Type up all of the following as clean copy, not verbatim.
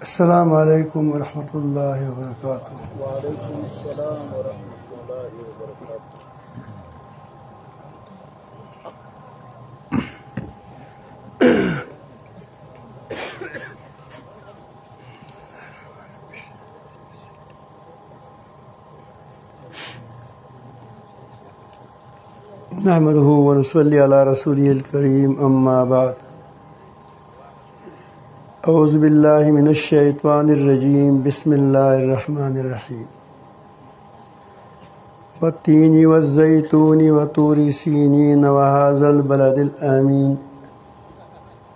السلام علیکم ورحمۃ اللہ وبرکاتہ. وعلیکم السلام ورحمۃ اللہ وبرکاتہ. نحمده ونصلي على رسوله الكريم اما بعد. اعوذ باللہ من الشیطان الرجیم. بسم اللہ الرحمن الرحیم. والتین والزیتون وطور سینین وهذا البلد الآمین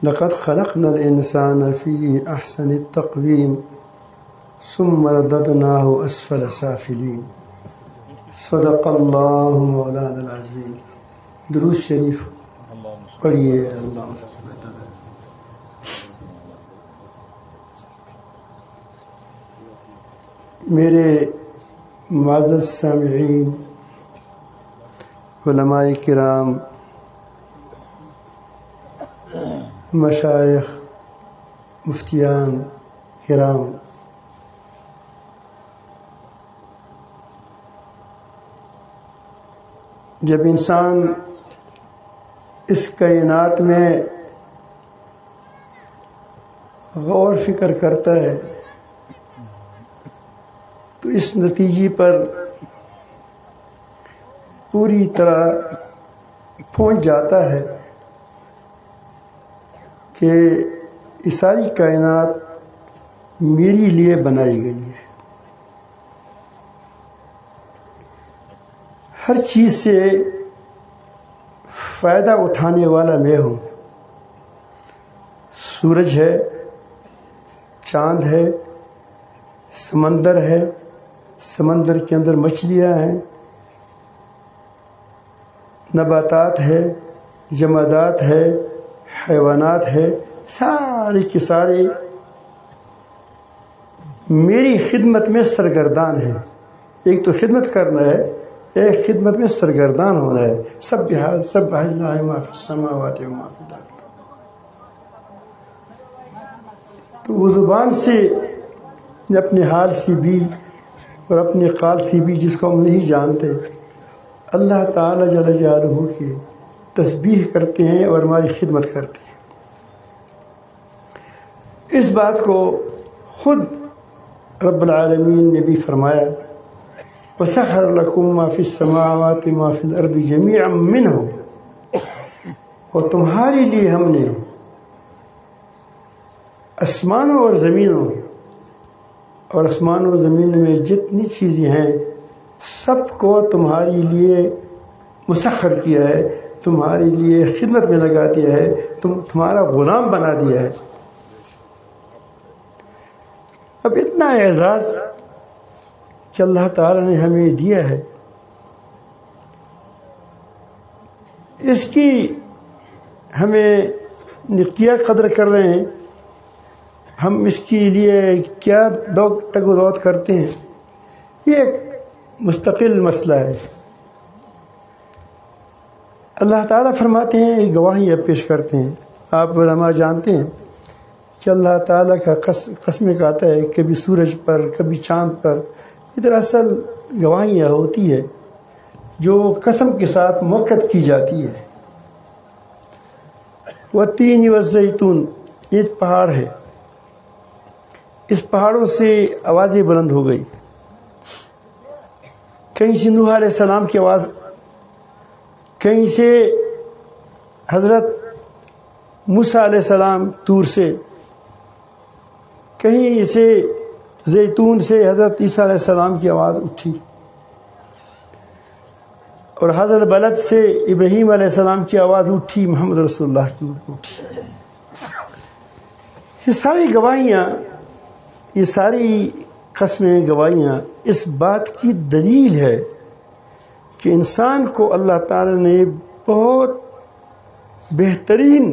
لقد خلقنا الانسان فی احسن التقویم ثم رددناه اسفل سافلین. صدق اللہ مولانا العظیم. درود شریف پڑھیے. اللہ میرے معزز سامعین، علماء کرام، مشائخ، مفتیان کرام، جب انسان اس کائنات میں غور فکر کرتا ہے تو اس نتیجے پر پوری طرح پہنچ جاتا ہے کہ یہ ساری کائنات میری لیے بنائی گئی ہے. ہر چیز سے فائدہ اٹھانے والا میں ہوں. سورج ہے، چاند ہے، سمندر ہے، سمندر کے اندر مچھلیاں ہیں، نباتات ہے، جمادات ہے، حیوانات ہے، سارے کے سارے میری خدمت میں سرگردان ہیں. ایک تو خدمت کرنا ہے، ایک خدمت میں سرگردان ہونا ہے. سب اللہ ما فی السماوات و ما فی الارض. تو وہ زبان سے اپنے حال سے بھی اور اپنے قال سے بھی، جس کو ہم نہیں جانتے، اللہ تعالی جل جلالہ کی تسبیح کرتے ہیں اور ہماری خدمت کرتے ہیں. اس بات کو خود رب العالمین نے بھی فرمایا، وَسَخَّرَ لَكُم مَّا فِي السَّمَاوَاتِ وَمَا فِي الْأَرْضِ جَمِيعًا مِّنْهُ. اور تمہارے لیے ہم نے آسمانوں اور زمینوں اور آسمان و زمین میں جتنی چیزیں ہیں سب کو تمہارے لیے مسخر کیا ہے، تمہارے لیے خدمت میں لگا دیا ہے، تمہارا غلام بنا دیا ہے. اب اتنا اعزاز کہ اللہ تعالی نے ہمیں دیا ہے، اس کی ہمیں کیا قدر کر رہے ہیں، ہم اس کے لیے کیا تگ و دود کرتے ہیں، یہ ایک مستقل مسئلہ ہے. اللہ تعالیٰ فرماتے ہیں، گواہیاں پیش کرتے ہیں. آپ علماء جانتے ہیں کہ اللہ تعالیٰ کا قسم کھاتا ہے کبھی سورج پر، کبھی چاند پر. یہ دراصل گواہیاں ہوتی ہے جو قسم کے ساتھ موقت کی جاتی ہے. والتین والزیتون، یہ پہاڑ ہے، اس پہاڑوں سے آوازیں بلند ہو گئی. کہیں سے نوح علیہ السلام کی آواز، کہیں سے حضرت موسیٰ علیہ السلام طور سے، کہیں سے زیتون سے حضرت عیسیٰ علیہ السلام کی آواز اٹھی، اور حضرت بلد سے ابراہیم علیہ السلام کی آواز اٹھی، محمد رسول اللہ کی اٹھی. یہ ساری گواہیاں، یہ ساری قسمیں گواہیاں اس بات کی دلیل ہے کہ انسان کو اللہ تعالی نے بہت بہترین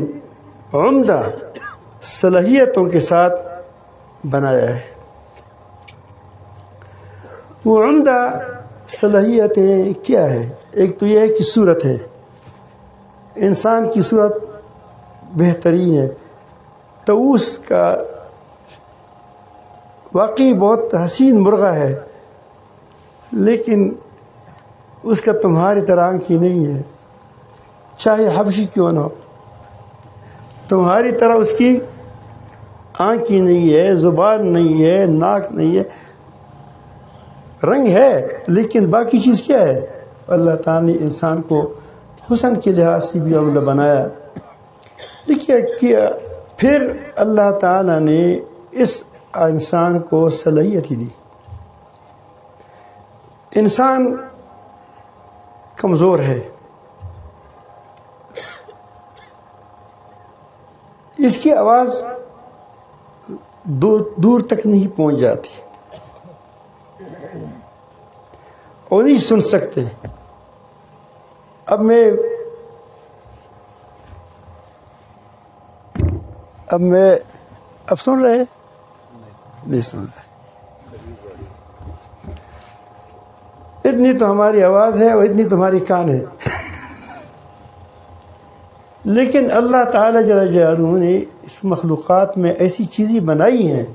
عمدہ صلاحیتوں کے ساتھ بنایا ہے. وہ عمدہ صلاحیتیں کیا ہے؟ ایک تو یہ ہے کہ صورت ہے، انسان کی صورت بہترین ہے، طاووس کا واقعی بہت حسین مرغہ ہے، لیکن اس کا تمہاری طرح آنکھ نہیں ہے، چاہے حبشی کیوں نہ ہو، تمہاری طرح اس کی آنکھ نہیں ہے، زبان نہیں ہے، ناک نہیں ہے، رنگ ہے، لیکن باقی چیز کیا ہے؟ اللہ تعالیٰ نے انسان کو حسن کے لحاظ سے بھی عمدہ بنایا۔ دیکھیے کیا پھر اللہ تعالیٰ نے اس انسان کو صلاحیت ہی دی۔ انسان کمزور ہے، اس کی آواز دور تک نہیں پہنچ جاتی اور نہیں سن سکتے۔ اب سن رہے؟ نہیں سن رہے۔ اتنی تو ہماری آواز ہے اور اتنی تمہاری کان ہے، لیکن اللہ تعالی جل جلالہ نے اس مخلوقات میں ایسی چیزیں بنائی ہیں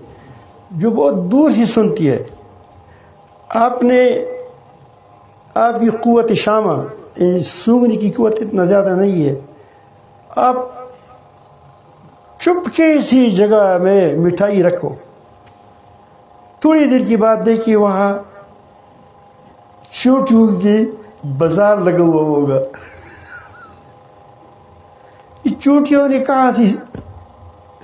جو بہت دور سے سنتی ہے۔ آپ کی قوت شامہ، سونگنے کی قوت اتنا زیادہ نہیں ہے، آپ چپکے سی جگہ میں مٹھائی رکھو، تھوڑی دیر کی بات دیکھیے وہاں چونٹیوں کی بازار لگا ہوا ہوگا۔ یہ چونٹیوں نے کہاں سے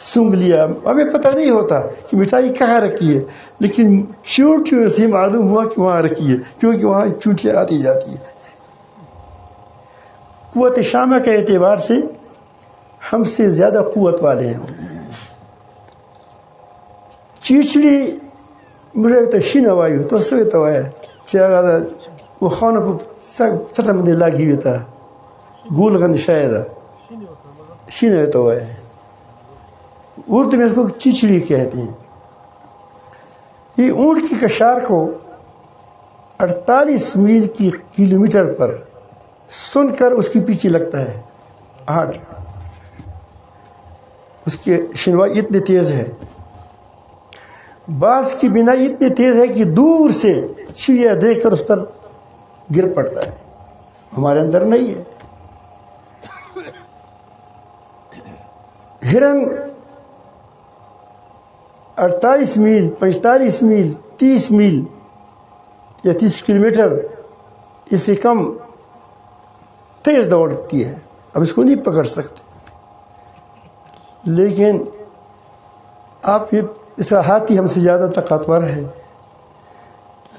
سونگ لیا، ہمیں پتہ نہیں ہوتا کہ مٹھائی کہاں رکھی ہے، لیکن چونٹیوں سے معلوم ہوا کہ وہاں رکھی ہے، کیونکہ وہاں چونٹیاں آتی جاتی ہیں۔ قوت شامہ کے اعتبار سے ہم سے زیادہ قوت والے ہیں۔ چیچڑی مجھے تو شین وایو تو سوی تو ہے چاہا وہ خانہ کو سطح مندے لاگی ہوئی تھا گول گند شاید شین تو ہے، اردو میں اس کو چیچڑی کہتے ہیں۔ یہ اونٹ کی کشار کو 48 میل کی کلومیٹر پر سن کر اس کے پیچھے لگتا ہے آہٹ، اس کی شنوائی اتنی تیز ہے، بعض کی بینائی اتنی تیز ہے کہ دور سے چڑیا دیکھ کر اس پر گر پڑتا ہے، ہمارے اندر نہیں ہے۔ ہرن 48 میل 45 میل 30 میل یا 30 کلومیٹر اس سے کم تیز دوڑتی ہے، اب اس کو نہیں پکڑ سکتے، لیکن آپ یہ اس طرح ہاتھی ہم سے زیادہ طاقتور ہے،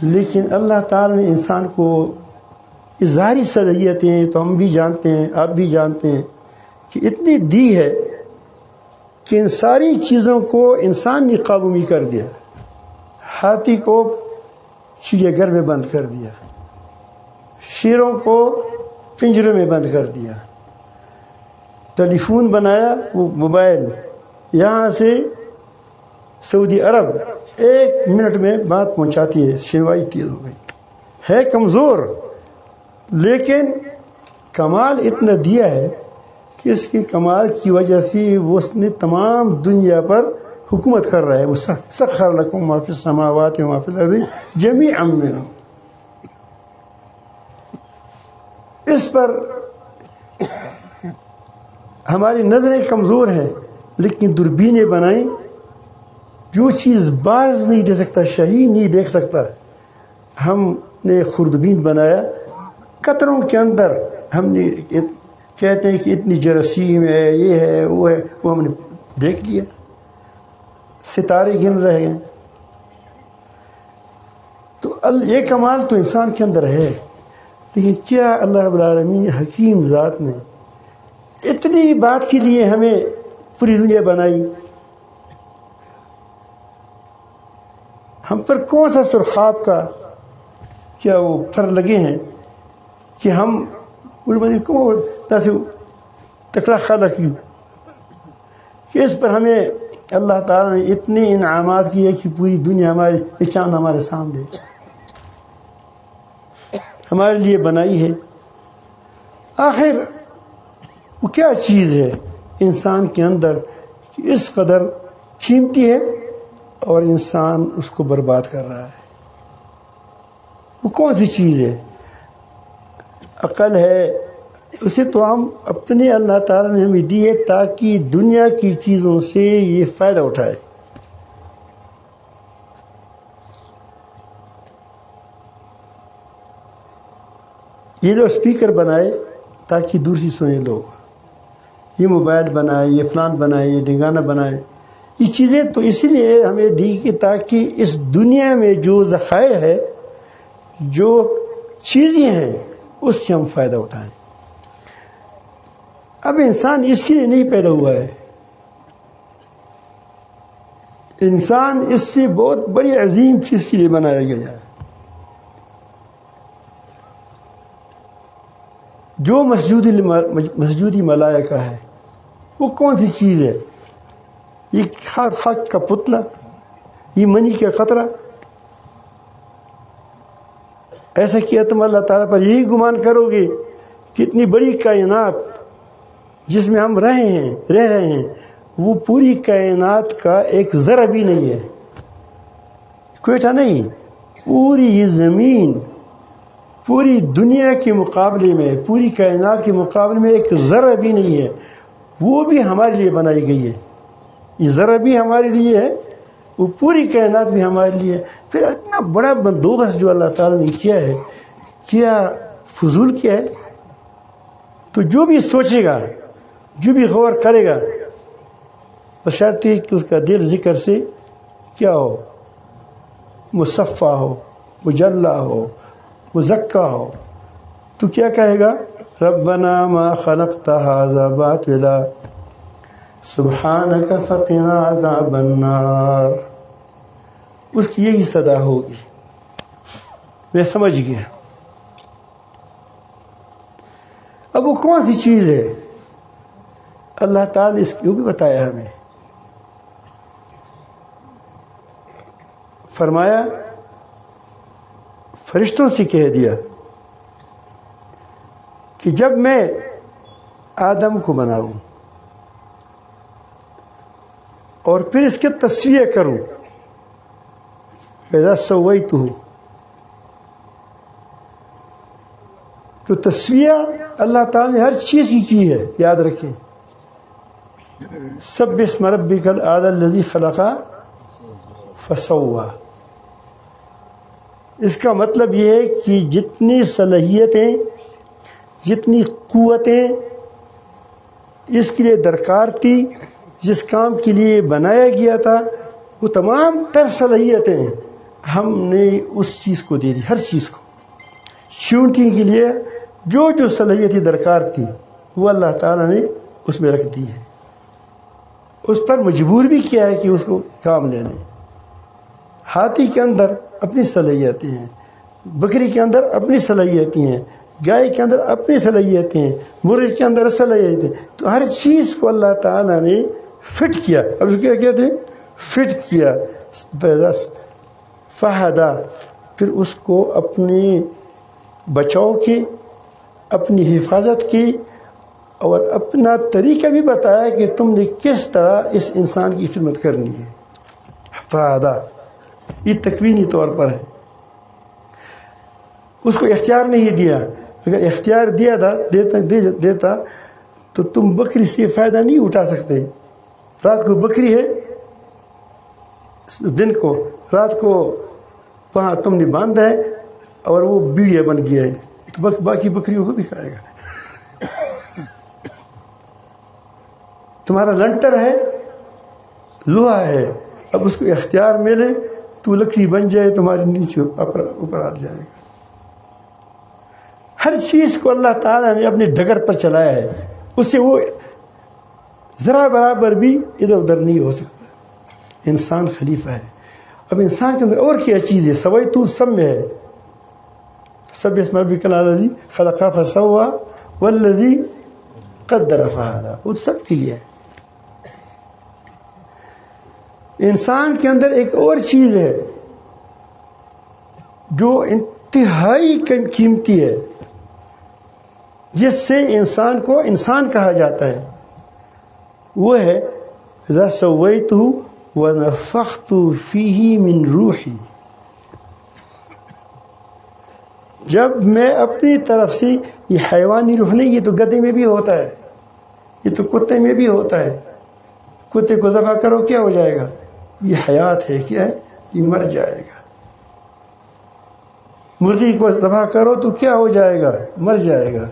لیکن اللہ تعالی نے انسان کو ظاہری صلاحیتیں تو ہم بھی جانتے ہیں، آپ بھی جانتے ہیں کہ اتنی دی ہے کہ ان ساری چیزوں کو انسان نے قابو میں کر دیا۔ ہاتھی کو چڑیا گھر میں بند کر دیا، شیروں کو پنجروں میں بند کر دیا، ٹیلی فون بنایا، وہ موبائل یہاں سے سعودی عرب 1 منٹ میں بات پہنچاتی ہے، شنوائی تیز ہو گئی، ہے کمزور، لیکن کمال اتنا دیا ہے کہ اس کے کمال کی وجہ سے وہ اس نے تمام دنیا پر حکومت کر رہا ہے۔ وہ سخر لکم ما فی السماوات و ما فی الارض جمیعا منہ، اس پر ہماری نظریں کمزور ہیں، لیکن دوربینیں بنائیں، جو چیز باز نہیں دے سکتا، شاہین نہیں دیکھ سکتا، ہم نے خوردبین بنایا، قطروں کے اندر ہم نے کہتے ہیں کہ اتنی جراثیم ہے، یہ ہے وہ ہے، وہ ہم نے دیکھ لیا، ستارے گن رہے ہیں۔ تو یہ کمال تو انسان کے اندر ہے، لیکن کیا اللہ رب العالمین حکیم ذات نے اتنی بات کے لیے ہمیں پوری دنیا بنائی؟ ہم پر کون سا سرخاب کا کیا وہ پھر لگے ہیں کہ ہم تکڑا خالہ کی کہ اس پر ہمیں اللہ تعالیٰ نے اتنے انعامات کیے کہ پوری دنیا ہمارے چاند ہمارے سامنے، ہمارے لیے بنائی ہے، آخر وہ کیا چیز ہے انسان کے اندر کہ اس قدر قیمتی ہے اور انسان اس کو برباد کر رہا ہے؟ وہ کون سی چیز ہے؟ عقل ہے، اسے تو ہم اپنے اللہ تعالیٰ نے ہمیں دی ہے تاکہ دنیا کی چیزوں سے یہ فائدہ اٹھائے۔ یہ جو اسپیکر بنائے تاکہ دوسری سنے لوگ، یہ موبائل بنائے، یہ فلان بنائے، یہ ڈنگانا بنائے، یہ چیزیں تو اسی لیے ہمیں دی کہ تاکہ اس دنیا میں جو ذخائر ہے، جو چیزیں ہیں، اس سے ہم فائدہ اٹھائیں۔ اب انسان اس کے لیے نہیں پیدا ہوا ہے، انسان اس سے بہت بڑی عظیم چیز کے لیے بنایا گیا ہے۔ جو مسجودی ملائکہ ہے، وہ کون سی چیز ہے؟ یہ خاک کا پتلا، یہ منی کا قطرہ؟ ایسا کیا تم اللہ تعالیٰ پر یہی گمان کرو گے کہ اتنی بڑی کائنات جس میں ہم رہ رہے ہیں، وہ پوری کائنات کا ایک ذرہ بھی نہیں ہے، کوئٹہ نہیں، پوری یہ زمین پوری دنیا کے مقابلے میں، پوری کائنات کے مقابلے میں ایک ذرہ بھی نہیں ہے، وہ بھی ہمارے لیے بنائی گئی ہے۔ یہ ذرہ بھی ہمارے لیے ہے، وہ پوری کائنات بھی ہمارے لیے ہے۔ پھر اتنا بڑا بندوبست جو اللہ تعالیٰ نے کیا ہے، کیا فضول کیا ہے؟ تو جو بھی سوچے گا، جو بھی غور کرے گا، بشرطے کہ اس کا دل ذکر سے کیا ہو، مصفہ ہو، مجلہ ہو، مزکا ہو، تو کیا کہے گا؟ ربنا ما خلقت هذا باطلا سبحانك فقنا عذاب النار۔ اس کی یہی صدا ہوگی۔ میں سمجھ گیا۔ اب وہ کون سی چیز ہے؟ اللہ تعالی نے اس کو بھی بتایا ہمیں، فرمایا فرشتوں سے کہہ دیا کہ جب میں آدم کو بناؤں اور پھر اس کے تصفیہ کروں، فَإِذَا سَوَّيْتُهُ، تو تصفیہ اللہ تعالی نے ہر چیز کی ہے، یاد رکھیں۔ سبح اسم ربک الاعلی الذی خلق فسوی۔ اس کا مطلب یہ ہے کہ جتنی صلاحیتیں، جتنی قوتیں اس کے لیے درکار تھی، جس کام کے لیے بنایا گیا تھا، وہ تمام تر صلاحیتیں ہم نے اس چیز کو دے دی، ہر چیز کو۔ چونٹی کے لیے جو جو صلاحیتیں درکار تھی وہ اللہ تعالیٰ نے اس میں رکھ دی ہے، اس پر مجبور بھی کیا ہے کہ اس کو کام لے لیں۔ ہاتھی کے اندر اپنی صلاحیتیں ہیں، بکری کے اندر اپنی صلاحیتیں ہیں، گائے کے اندر اپنی صلاحیتیں ہیں، مرغی کے اندر صلاحیتیں، تو ہر چیز کو اللہ تعالیٰ نے فٹ کیا۔ اب کیا کہتے ہیں؟ فٹ کیا۔ فہدا، پھر اس کو اپنے بچاؤ کی، اپنی حفاظت کی، اور اپنا طریقہ بھی بتایا کہ تم نے کس طرح اس انسان کی خدمت کرنی ہے۔ فہدا یہ تکوینی طور پر ہے، اس کو اختیار نہیں دیا۔ اگر اختیار دیتا تو تم بکری سے فائدہ نہیں اٹھا سکتے۔ رات کو بکری ہے، دن کو رات کو وہاں تم نے باندھا ہے اور وہ بیڑیا بن گیا ہے، تو باقی بکریوں کو بھی کھائے گا۔ تمہارا لنٹر ہے، لوہا ہے، اب اس کو اختیار ملے تو لکڑی بن جائے، تمہارے نیچے اوپر آ جائے گا۔ ہر چیز کو اللہ تعالیٰ نے اپنے ڈگر پر چلایا ہے، اس سے وہ ذرا برابر بھی ادھر ادھر نہیں ہو سکتا۔ انسان خلیفہ ہے۔ اب انسان کے اندر اور کیا چیز ہے؟ سوئی تو سب میں ہے۔ سب اسم ربک الذی خلق فسوی والذی قدر فہدی، وہ سب کے لیے ہے۔ انسان کے اندر ایک اور چیز ہے جو انتہائی قیمتی ہے، جس سے انسان کو انسان کہا جاتا ہے، وہ ہے اذا سویتہ ونفخت فیہ من روحی، جب میں اپنی طرف سے، یہ حیوانی روح نہیں، یہ تو گدھے میں بھی ہوتا ہے، یہ تو کتے میں بھی ہوتا ہے، کتے کو ذبح کرو کیا ہو جائے گا؟ یہ حیات ہے، کیا ہے؟ یہ مر جائے گا۔ مرغی کو ذبح کرو تو کیا ہو جائے گا؟ مر جائے گا۔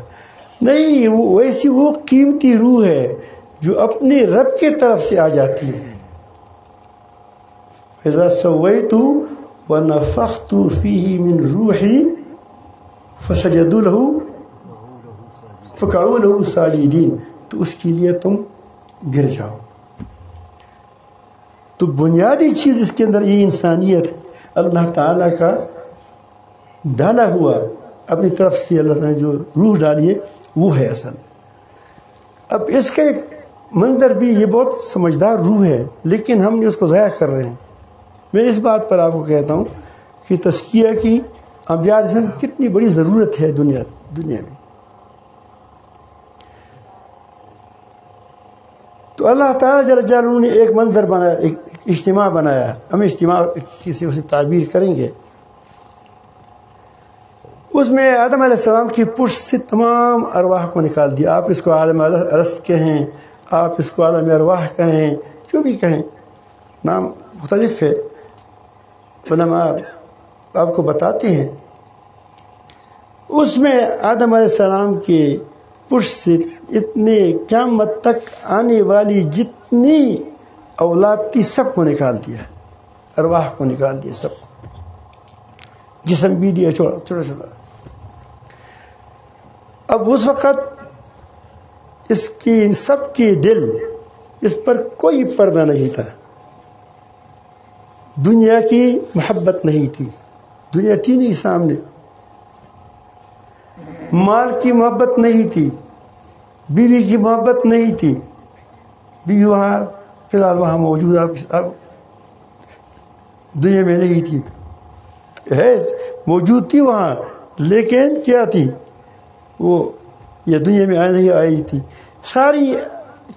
نہیں، ویسی وہ قیمتی روح ہے جو اپنے رب کی طرف سے آ جاتی ہے۔ اذا سویت ونفخت فیہ من روحی فسجدوا له فقعوا له ساجدین، تو اس کے لیے تم گر جاؤ۔ تو بنیادی چیز اس کے اندر یہ انسانیت ہے، اللہ تعالیٰ کا ڈالا ہوا، اپنی طرف سے اللہ نے جو روح ڈالی ہے وہ ہے اصل۔ اب اس کا ایک منظر بھی، یہ بہت سمجھدار روح ہے، لیکن ہم نے اس کو ضائع کر رہے ہیں۔ میں اس بات پر آپ کو کہتا ہوں کہ تزکیہ کی انبیاء علیہ السلام کتنی بڑی ضرورت ہے دنیا میں۔ تو اللہ تعالیٰ جل جلالہ نے ایک منظر بنایا، ایک اجتماع بنایا، ہم اجتماع کسی اسے تعبیر کریں گے۔ اس میں آدم علیہ السلام کی پشت سے تمام ارواح کو نکال دیا۔ آپ اس کو عالم ارسط کہیں، آپ اس کو عالم ارواح کہیں، جو بھی کہیں، نام مختلف ہے، علماء آپ کو بتاتے ہیں۔ اس میں آدم علیہ السلام کے پشت سے اتنے قیامت تک آنے والی جتنی اولاد تھی سب کو نکال دیا، ارواح کو نکال دیا، سب کو، جسم بھی دیا چھوڑا چھوڑا۔ اب اس وقت اس کی سب کے دل، اس پر کوئی پردہ نہیں تھا، دنیا کی محبت نہیں تھی، دنیا تھی نہیں سامنے، مال کی محبت نہیں تھی، بیوی کی محبت نہیں تھی، بیوی وہاں فی الحال وہاں موجود اب دنیا میں نہیں تھی، ہے موجود تھی وہاں، لیکن کیا تھی وہ، یہ دنیا میں نہیں آئی تھی۔ ساری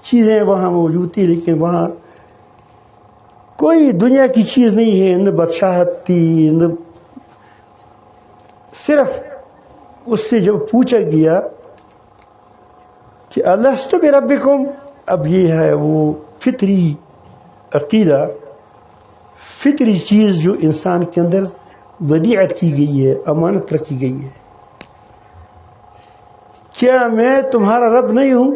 چیزیں وہاں موجود تھی، لیکن وہاں کوئی دنیا کی چیز نہیں ہے، نہ بادشاہت تھی، نہ، صرف اس سے جب پوچھا گیا کہ الست بربکم، اب یہ ہے وہ فطری عقیدہ، فطری چیز جو انسان کے اندر ودیعت کی گئی ہے، امانت رکھی گئی ہے، کیا میں تمہارا رب نہیں ہوں؟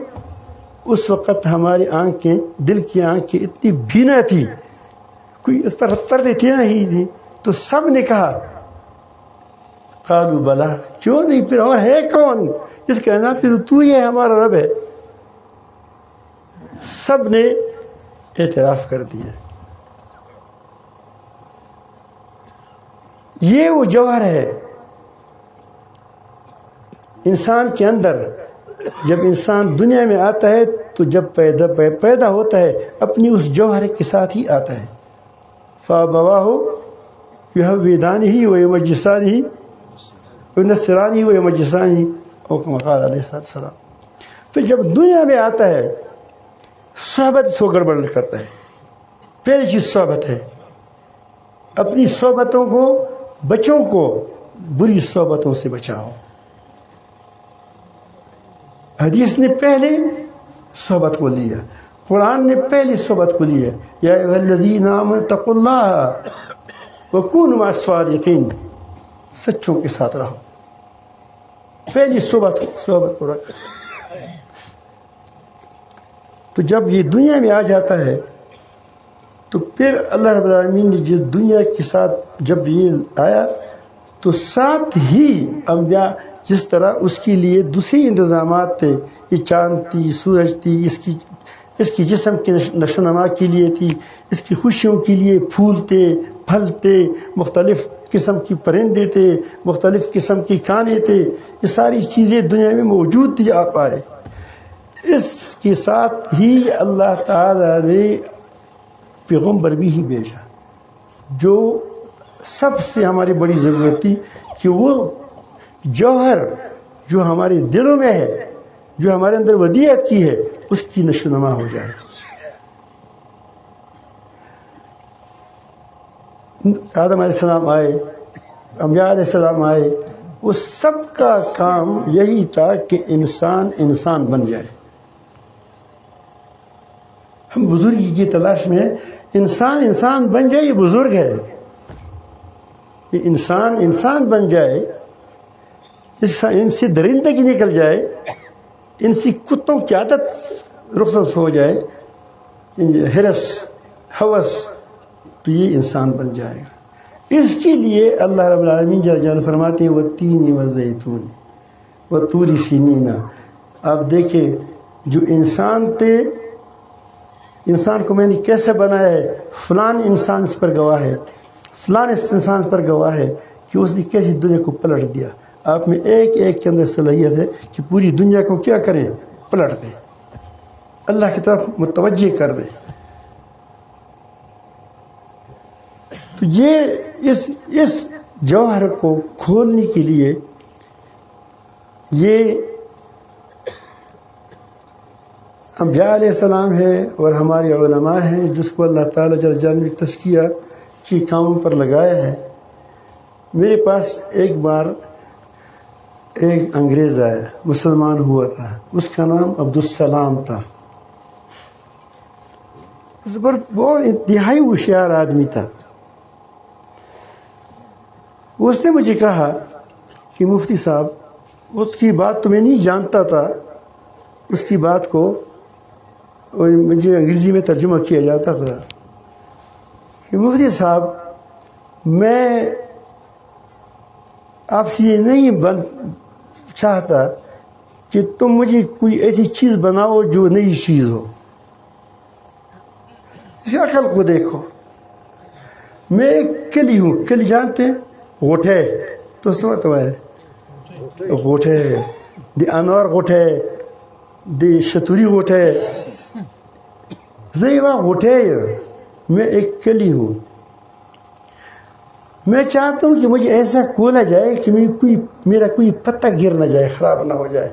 اس وقت ہماری آنکھیں، دل کی آنکھیں اتنی بینا تھی، کوئی اس پر پردے تھے نہیں تھی، تو سب نے کہا قالوا بلا، کیوں نہیں، پھر اور ہے کون اس کائنات میں؟ تو ہی ہے ہمارا رب ہے۔ سب نے اعتراف کر دیا۔ یہ وہ جوہر ہے انسان کے اندر۔ جب انسان دنیا میں آتا ہے تو جب پیدا ہوتا ہے اپنی اس جوہر کے ساتھ ہی آتا ہے۔ فَأَبَوَاهُ يُهَوِّدَانِهِ وَيُمَجِّسَانِهِ وَيُنَصِّرَانِهِ وَيُمَجِّسَانِهِ او كما قال علیہ السلام۔ تو جب دنیا میں آتا ہے صحبت اس کو گڑبڑ کرتا ہے۔ پہلی چیز صحبت ہے، اپنی صحبتوں کو، بچوں کو بری صحبتوں سے بچاؤ۔ حدیث نے پہلے صحبت کو لیا، قرآن نے پہلی صحبت کو لیا، یا ایھا الذین آمنوا اتقوا اللہ وکونوا مع الصادقین، سچوں کے ساتھ رہو، پہلی صحبت کو رکھ۔ تو جب یہ دنیا میں آ جاتا ہے تو پھر اللہ رب العالمین نے جس دنیا کے ساتھ جب یہ آیا تو ساتھ ہی انبیاء، جس طرح اس کے لیے دوسری انتظامات تھے، یہ چاند تھی، سورج تھی، اس کی جسم کے نشو و نما کے لیے تھی، اس کی خوشیوں کے لیے پھول تھے، پھل تھے، مختلف قسم کی پرندے تھے، مختلف قسم کی کھانے تھے، یہ ساری چیزیں دنیا میں موجود تھی۔ آپ آئے، اس کے ساتھ ہی اللہ تعالی نے پیغمبر بھی ہی بھیجا جو سب سے ہماری بڑی ضرورت تھی کہ وہ جوہر جو ہمارے دلوں میں ہے، جو ہمارے اندر ودیعت کی ہے، اس کی نشو نما ہو جائے. آدم علیہ السلام آئے، انبیاء علیہ السلام آئے، وہ سب کا کام یہی تھا کہ انسان انسان بن جائے. ہم بزرگی کی تلاش میں، انسان انسان بن جائے، یہ بزرگ ہے. یہ انسان انسان بن جائے، ان سے درندگی نکل جائے، ان سے کتوں کی عادت رخصت ہو جائے، ہرس ہوس، تو یہ انسان بن جائے گا. اس کے لیے اللہ رب العالمین جل جلالہ فرماتے ہیں والتین والزیتون وطور سینین. آپ دیکھیں جو انسان تھے، انسان کو میں نے کیسے بنایا ہے، فلان انسان اس پر گواہ ہے، فلان انسان پر گواہ ہے کہ اس نے کیسی دنیا کو پلٹ دیا. آپ میں ایک ایک کے اندر صلاحیت ہے کہ پوری دنیا کو کیا کریں، پلٹ دیں، اللہ کی طرف متوجہ کر دیں. تو یہ اس جوہر کو کھولنے کے لیے یہ انبیاء علیہ السلام ہے اور ہمارے علماء ہیں جس کو اللہ تعالیٰ جل جلالہ نے تزکیہ کی کاموں پر لگایا ہے. میرے پاس ایک بار ایک انگریز آیا، مسلمان ہوا تھا، اس کا نام عبدالسلام تھا. بہت انتہائی ہوشیار آدمی تھا. اس نے مجھے کہا کہ مفتی صاحب، اس کی بات تو میں نہیں جانتا تھا، اس کی بات کو اور مجھے انگریزی میں ترجمہ کیا جاتا تھا کہ مفتی صاحب میں آپ سے یہ نہیں چاہتا کہ تم مجھے کوئی ایسی چیز بناؤ جو نئی چیز ہو. اس عقل کو دیکھو، میں ایک کلی ہوں، کلی جانتے ہیں، غوٹھے تو سمجھ تمہارے غوٹھے، دی انوار غوٹھے، دی شتوری غوٹھے، وہاں غوٹھے. میں ایک کلی ہوں، میں چاہتا ہوں کہ مجھے ایسا کھولا جائے کہ میرا کوئی پتہ گر نہ جائے، خراب نہ ہو جائے.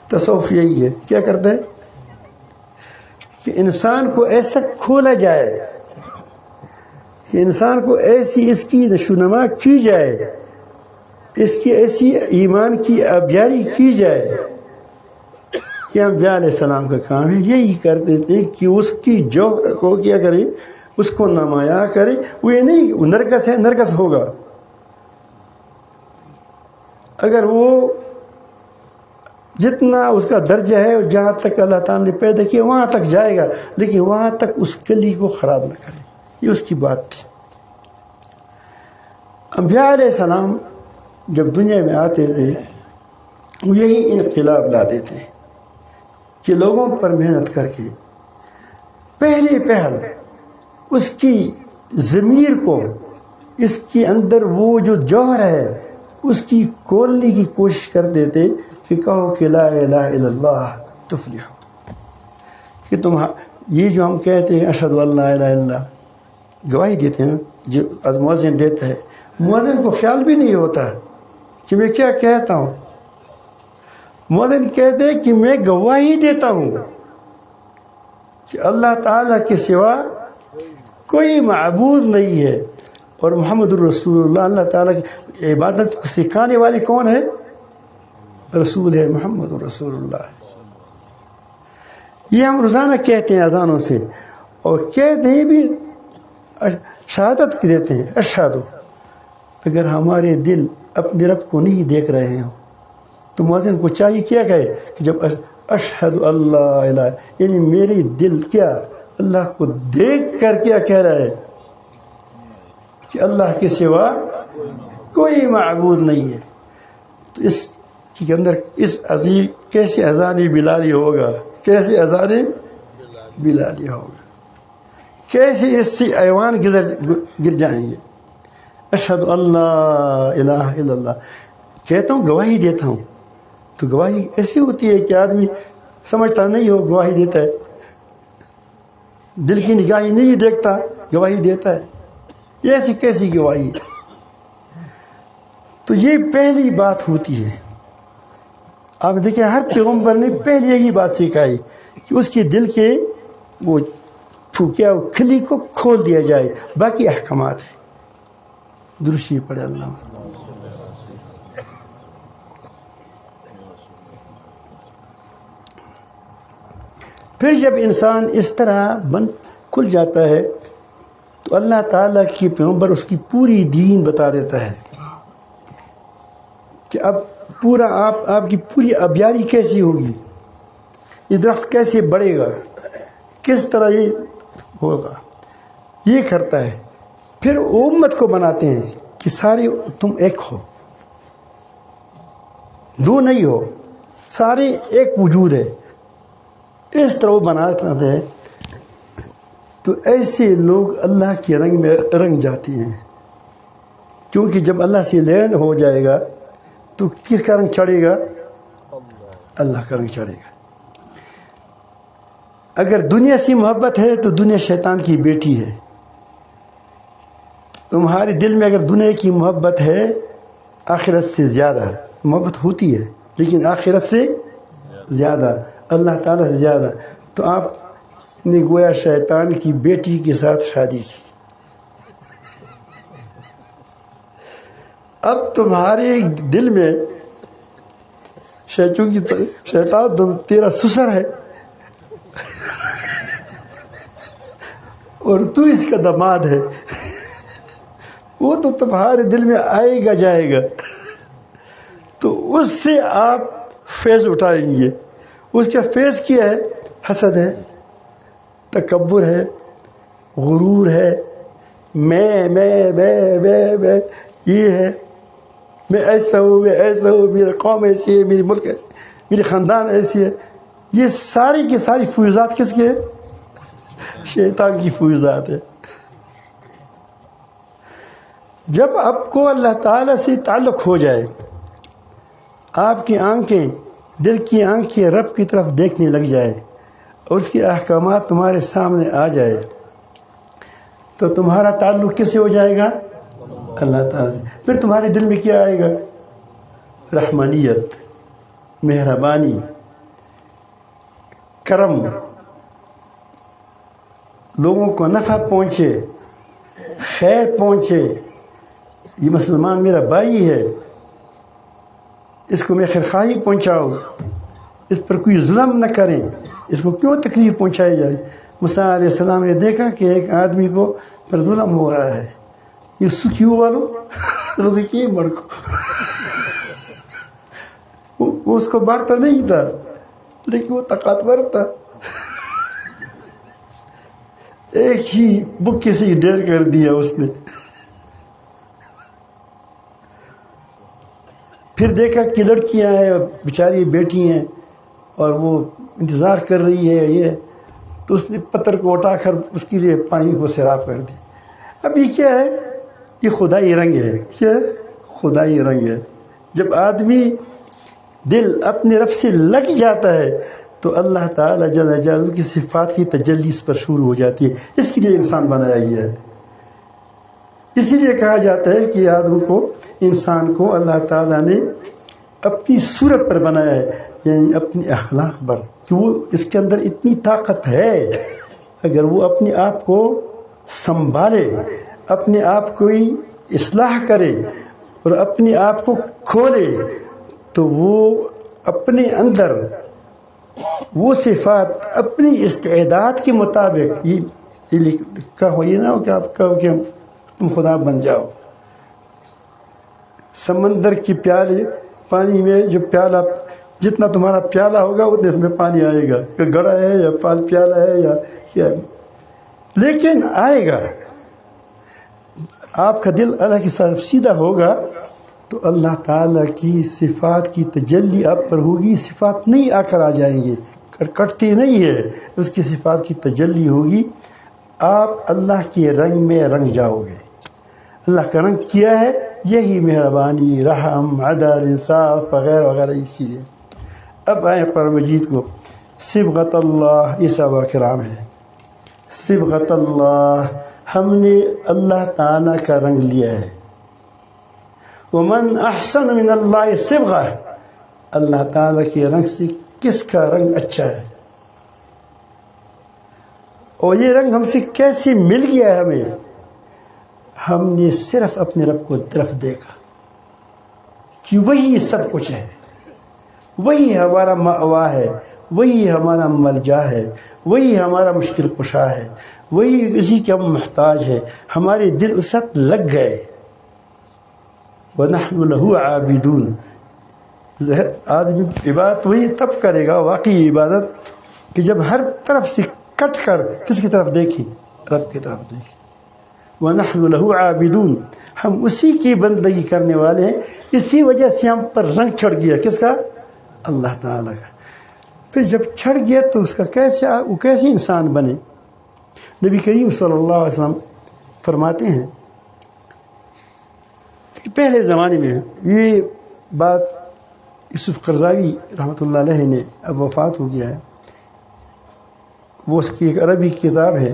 تصوف یہی ہے، کیا کرتا ہے کہ انسان کو ایسا کھولا جائے کہ انسان کو ایسی اس کی نشوونما کی جائے، اس کی ایسی ایمان کی آبیاری کی جائے. یہ انبیاء علیہ السلام کا کام ہے. یہی کرتے تھے کہ اس کی جوہر کو کیا کرے، اس کو نمایاں کرے. وہ یہ نہیں وہ نرگس ہے، نرگس ہوگا. اگر وہ جتنا اس کا درجہ ہے جہاں تک اللہ تعالیٰ نے پیدا کیا وہاں تک جائے گا، لیکن وہاں تک اس کلی کو خراب نہ کرے. یہ اس کی بات تھی. انبیاء علیہ السلام جب دنیا میں آتے تھے وہ یہی انقلاب لاتے تھے کہ لوگوں پر محنت کر کے پہلے پہل اس کی ضمیر کو، اس کے اندر وہ جو جوہر ہے اس کی کھولنے کی کوشش کرتے تھے کہ کہو کہ لا الہ الا اللہ تفلحو. کہ تم یہ جو ہم کہتے ہیں اشہد ان لا الہ الا اللہ، گواہی دیتے ہیں جو مؤذن دیتا ہے، مؤذن کو خیال بھی نہیں ہوتا کہ میں کیا کہتا ہوں. مؤذن کہتے ہیں کہ میں گواہی دیتا ہوں کہ اللہ تعالیٰ کے سوا کوئی معبود نہیں ہے اور محمد الرسول اللہ. اللہ تعالیٰ کی عبادت کو سکھانے والے کون ہے؟ رسول ہے، محمد الرسول اللہ. یہ ہم روزانہ کہتے ہیں اذانوں سے، اور کہتے ہیں بھی شہادت دیتے ہیں اشہد. اگر ہمارے دل اپنے رب کو نہیں دیکھ رہے ہوں تو مؤذن کو چاہیے کیا کہے کہ جب اشہد اللہ الہ، یعنی میری دل کیا اللہ کو دیکھ کر کیا کہہ رہا ہے کہ اللہ کے سوا کوئی معبود نہیں ہے. تو اس کے اندر اس عظیم کیسے اذان بلالی ہوگا، کیسے اذان بلالی ہوگا، کیسے اس سے ایوان گر جائیں گے. اشہد اللہ الہ الا اللہ کہتا ہوں، گواہی دیتا ہوں. تو گواہی ایسی ہوتی ہے کہ آدمی سمجھتا نہیں ہو گواہی دیتا ہے، دل کی نگاہی نہیں دیکھتا، گواہی دیتا ہے. یہ ایسی کیسی گواہی ہے؟ تو یہ پہلی بات ہوتی ہے. آپ دیکھیں ہر پیغمبر نے پہلے یہی بات سکھائی کہ اس کے دل کے وہ کیا کھلی کو کھول دیا جائے. باقی احکامات ہیں. درشی پڑے اللہ. پھر جب انسان اس طرح کھل جاتا ہے تو اللہ تعالیٰ کی پیغمبر اس کی پوری دین بتا دیتا ہے کہ اب پورا آپ کی پوری ابیاری کیسی ہوگی, یہ درخت کیسے بڑھے گا, کس طرح یہ ہوگا. یہ کرتا ہے. پھر امت کو بناتے ہیں کہ سارے تم ایک ہو, دو نہیں ہو, سارے ایک وجود ہے. اس طرح وہ بناتا ہے. تو ایسے لوگ اللہ کے رنگ میں رنگ جاتے ہیں, کیونکہ جب اللہ سے لین ہو جائے گا تو کس کا رنگ چڑھے گا؟ اللہ کا رنگ چڑھے گا. اگر دنیا سے محبت ہے تو دنیا شیطان کی بیٹی ہے. تمہارے دل میں اگر دنیا کی محبت ہے, آخرت سے زیادہ محبت ہوتی ہے, لیکن آخرت سے زیادہ, اللہ تعالیٰ سے زیادہ, تو آپ نے گویا شیطان کی بیٹی کے ساتھ شادی کی. اب تمہارے دل میں شیطان تیرا سسر ہے اور تو اس کا داماد ہے, وہ تو تمہارے دل میں آئے گا جائے گا, تو اس سے آپ فیض اٹھائیں گے. اس کا فیض کیا ہے؟ حسد ہے, تکبر ہے, غرور ہے, میں یہ ہے, میں ایسا ہوں, میں ایسا ہوں, میرا قوم ایسی ہے, میری ملک ایسی, میری خاندان ایسی ہے. یہ ساری کی ساری فیوزات کس کے ہیں؟ شیطان کی فیوزات ہے. جب آپ کو اللہ تعالیٰ سے تعلق ہو جائے, آپ کی آنکھیں, دل کی آنکھیں رب کی طرف دیکھنے لگ جائے اور اس کے احکامات تمہارے سامنے آ جائے, تو تمہارا تعلق کس سے ہو جائے گا؟ اللہ تعالیٰ سے. پھر تمہارے دل میں کیا آئے گا؟ رحمانیت, مہربانی, کرم, لوگوں کو نفع پہنچے, خیر پہنچے. یہ مسلمان میرا بھائی ہے, اس کو میں خیرخواہی پہنچاؤ, اس پر کوئی ظلم نہ کریں, اس کو کیوں تکلیف پہنچائی جائے. موسیٰ علیہ السلام نے دیکھا کہ ایک آدمی کو پر ظلم ہو رہا ہے, یہ سکیو والو رزقی مر کو, وہ اس کو مارتا نہیں تھا لیکن وہ طاقتور تھا, ایک ہی بکے سے ہی ڈیر کر دیا اس نے. پھر دیکھا کہ لڑکیاں ہیں, بیچاری بیٹی ہیں, اور وہ انتظار کر رہی ہے یہ, تو اس نے پتھر کو اٹھا کر اس کے لیے پانی کو سیراب کر دی. اب یہ کیا ہے؟ یہ خدائی رنگ ہے. کیا خدائی رنگ ہے. جب آدمی دل اپنے رب سے لگ جاتا ہے تو اللہ تعالیٰ جل جلالہ کی صفات کی تجلی اس پر شروع ہو جاتی ہے. اس کے لیے انسان بنایا گیا ہے. اسی لیے کہا جاتا ہے کہ آدم کو, انسان کو اللہ تعالیٰ نے اپنی صورت پر بنایا ہے, یعنی اپنے اخلاق پر, کہ وہ اس کے اندر اتنی طاقت ہے, اگر وہ اپنے آپ کو سنبھالے, اپنے آپ کو اصلاح کرے اور اپنے آپ کو کھولے, تو وہ اپنے اندر وہ صفات اپنی استعداد کے مطابق, یہ کہو یہ نہ ہو کہ آپ کہو کہ تم خدا بن جاؤ. سمندر کی پیالے پانی میں جو پیالہ, جتنا تمہارا پیالہ ہوگا اتنے اس میں پانی آئے گا, کہ گڑا ہے یا پیالہ ہے یا کیا ہے, لیکن آئے گا. آپ کا دل اللہ کی طرف سیدھا ہوگا تو اللہ تعالیٰ کی صفات کی تجلی آپ پر ہوگی. صفات نہیں آ کر آ جائیں گے, کٹتی نہیں ہے, اس کی صفات کی تجلی ہوگی. آپ اللہ کے رنگ میں رنگ جاؤ گے. اللہ کا رنگ کیا ہے؟ یہی مہربانی, رحم, عدل, انصاف وغیرہ وغیرہ یہ چیزیں. اب آئیں قرآن مجید کو. صبغت اللہ, یہ صحابہ کرام ہے. صبغت اللہ, ہم نے اللہ تعالیٰ کا رنگ لیا ہے. ومن احسن من اللہ صبغہ، اللہ تعالیٰ کے رنگ سے کس کا رنگ اچھا ہے. اور یہ رنگ ہم سے کیسے مل گیا ہے ہمیں؟ ہم نے صرف اپنے رب کو طرف دیکھا کہ وہی سب کچھ ہے، وہی ہمارا مأوا ہے، وہی ہمارا ملجا ہے، وہی ہمارا مشکل کشا ہے، وہی اسی کے ہم محتاج ہے. ہمارے دل اس وقت لگ گئے. وَنَحْنُ لَهُ عَابِدُونَ. آدمی عبادت وہی تب کرے گا واقعی عبادت کہ جب ہر طرف سے کٹ کر کس کی طرف دیکھی؟ رب کی طرف دیکھی. وَنَحْنُ لَهُ عَابِدُونَ. ہم اسی کی بندگی کرنے والے ہیں. اسی وجہ سے ہم پر رنگ چڑھ گیا. کس کا؟ اللہ تعالیٰ کا. پھر جب چڑھ گیا تو اس کا وہ کیسے انسان بنے؟ نبی کریم صلی اللہ علیہ وسلم فرماتے ہیں کہ پہلے زمانے میں، یہ بات یوسف قرضاوی رحمۃ اللہ علیہ نے اب وفات ہو گیا ہے، وہ اس کی ایک عربی کتاب ہے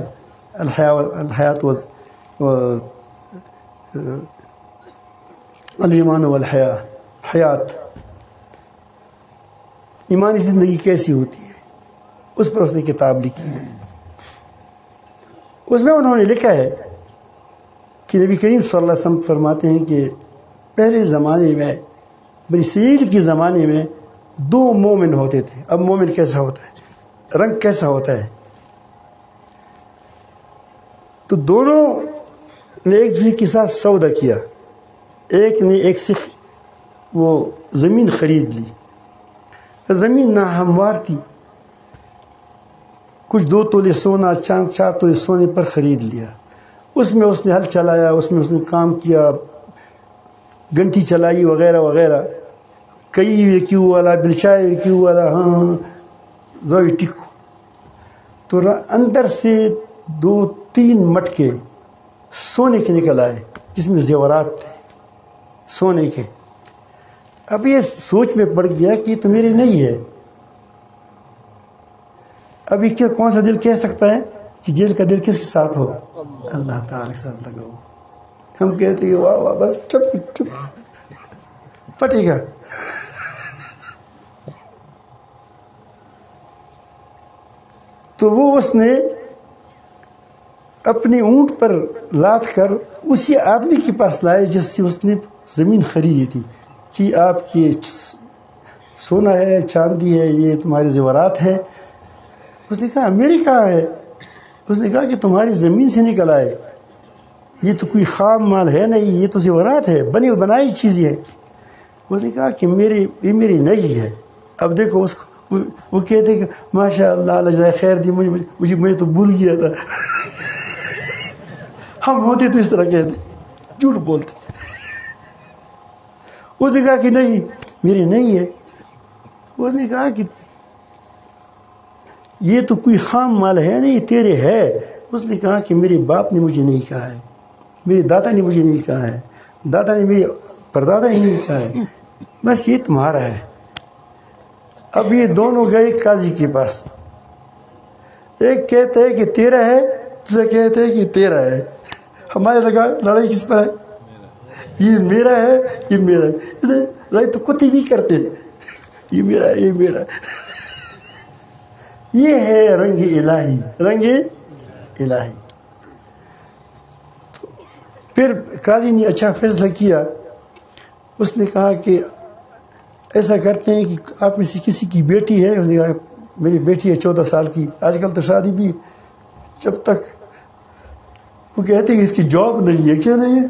الحیات الایمان والحیاء، حیات، ایمانی زندگی کیسی ہوتی ہے، اس پر اس نے کتاب لکھی ہے. اس میں انہوں نے لکھا ہے کہ نبی کریم صلی اللہ علیہ وسلم فرماتے ہیں کہ پہلے زمانے میں، بنی اسرائیل کے زمانے میں 2 مومن ہوتے تھے. اب مومن کیسا ہوتا ہے؟ رنگ کیسا ہوتا ہے؟ تو دونوں نے ایک دوسرے کے ساتھ سودا کیا. ایک نے ایک سے وہ زمین خرید لی. زمین ناہموار تھی، کچھ 2 تولے سونا، 4 تولے سونے پر خرید لیا. اس میں اس نے ہل چلایا، اس میں اس نے کام کیا، گھنٹی چلائی وغیرہ وغیرہ. کئی کیوں والا بلچائے کیوں والا، ہاں زوئی ٹکو. تو اندر سے 2-3 مٹکے سونے کے نکل آئے جس میں زیورات تھے سونے کے. اب یہ سوچ میں پڑ گیا کہ یہ تو میری نہیں ہے. اب یہ کون سا دل کہہ سکتا ہے کہ جیل کا دل کس کے ساتھ ہو؟ اللہ تعالیٰ کے ساتھ لگا ہو. ہم کہتے ہیں واہ واہ بس چپ چپ پٹے گا. تو وہ اس نے اپنے اونٹ پر لاد کر اسی آدمی کے پاس لائے جس سے اس نے زمین خریدی تھی کہ آپ کی سونا ہے، چاندی ہے، یہ تمہارے زیورات ہیں. اس نے کہا میری کہاں ہے؟ اس نے کہا کہ تمہاری زمین سے نکل آئے، یہ تو کوئی خام مال ہے نہیں، یہ تو زیورات ہے، بنی بنائی چیزیں ہیں. اس نے کہا کہ یہ میری نہیں ہے. اب دیکھو اس کو، وہ کہتے کہ ماشاء اللہ اللہ جزائے خیر دی، مجھے تو بھول گیا تھا. ہم ہوتے تو اس طرح کہتے، جھوٹ بولتے. اس نے کہا کہ نہیں میری نہیں ہے. اس نے کہا کہ یہ تو کوئی خام مال ہے نہیں، تیرے ہے. اس نے کہا کہ میرے باپ نے مجھے نہیں کہا ہے، میرے دادا نے مجھے نہیں کہا ہے، دادا نے میرے پردادا نے نہیں کہا ہے، بس یہ تمہارا ہے. اب یہ دونوں گئے قاضی کے پاس. ایک کہتے ہیں کہ تیرا ہے، دوسرے کہتے ہیں کہ تیرا ہے. ہمارے لڑائی کس پر ہے؟ یہ میرا ہے، یہ میرا ہے. لڑائی تو کتے بھی کرتے ہیں، یہ میرا ہے، یہ میرا ہے. یہ ہے رنگ الہی، رنگ الہی. پھر قاضی نے اچھا فیصلہ کیا. اس نے کہا کہ ایسا کرتے ہیں کہ آپ میں سے کسی کی بیٹی ہے؟ اس نے کہا میری بیٹی ہے 14 سال کی. آج کل تو شادی بھی جب تک وہ کہتے ہیں کہ اس کی جاب نہیں ہے. کیا نہیں ہے؟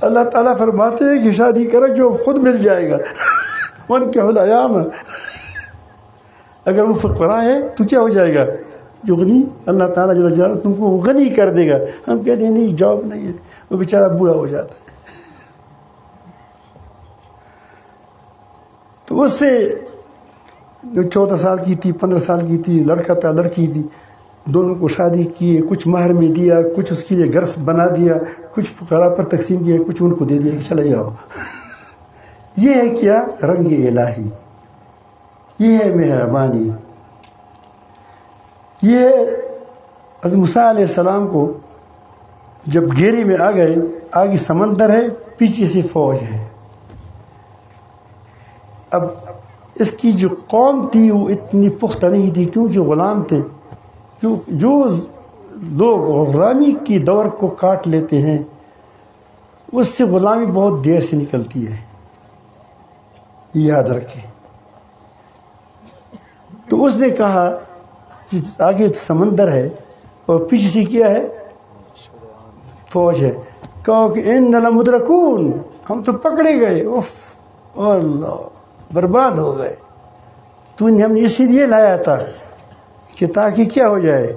اللہ تعالیٰ فرماتے ہیں کہ شادی کرو جو خود مل جائے گا. ان کے الایام، اگر وہ فقراء ہے تو کیا ہو جائے گا؟ جو غنی، اللہ تعالیٰ جل جلالہ تم کو غنی کر دے گا. ہم کہتے ہیں نہیں جاب نہیں ہے، وہ بیچارہ بوڑھا ہو جاتا ہے. تو اس سے جو 14 سال کی تھی، 15 سال کی تھی، لڑکا تھا، لڑکی تھی، دونوں کو شادی کیے. کچھ مہر میں دیا، کچھ اس کے لیے گرف بنا دیا، کچھ فقراء پر تقسیم کیا، کچھ ان کو دے دیا کہ چلے جاؤ. یہ ہے کیا؟ رنگ الہی. یہ ہے مہربانی. یہ حضرت موسیٰ علیہ السلام کو جب گھیرے میں آ گئے، آگے سمندر ہے، پیچھے سے فوج ہے. اب اس کی جو قوم تھی وہ اتنی پختہ نہیں تھی کیونکہ غلام تھے. جو لوگ غلامی کی دور کو کاٹ لیتے ہیں اس سے غلامی بہت دیر سے نکلتی ہے، یاد رکھیں. تو اس نے کہا کہ آگے سمندر ہے اور پیچھے سے کیا ہے؟ فوج ہے. کہا کہ ان لمدرکون، ہم تو پکڑے گئے. اف اللہ، برباد ہو گئے. تو نے ہم نے اسی لیے لایا تھا کہ تاکہ کیا ہو جائے،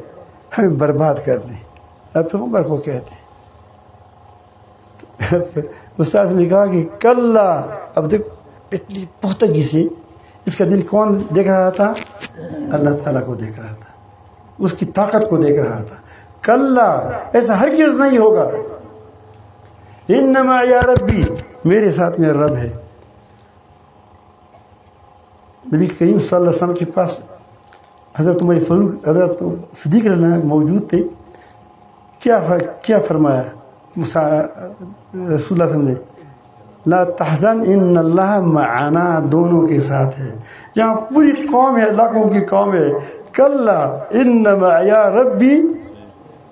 ہمیں برباد کر دیں. اب پیغمبر کو کہتے ہیں. استاد نے کہا کہ کلا. اب دیکھ اتنی پختگی سے اس کا دل کون دیکھ رہا تھا؟ اللہ تعالیٰ کو دیکھ رہا تھا، اس کی طاقت کو دیکھ رہا تھا. کلا، ایسا ہر چیز نہیں ہوگا. انما یا ربی، میرے ساتھ میرا رب ہے. نبی کریم صلی اللہ علیہ وسلم کے پاس حضرت عمر فاروق، حضرت صدیق رضی اللہ عنہ موجود تھے. کیا فرمایا رسول اللہ صلی اللہ علیہ وسلم نے؟ لا تحزن ان اللہ معنا، دونوں کے ساتھ ہے. جہاں پوری قوم ہے، لاکھوں کی قوم ہے، کلا انما یا ربی،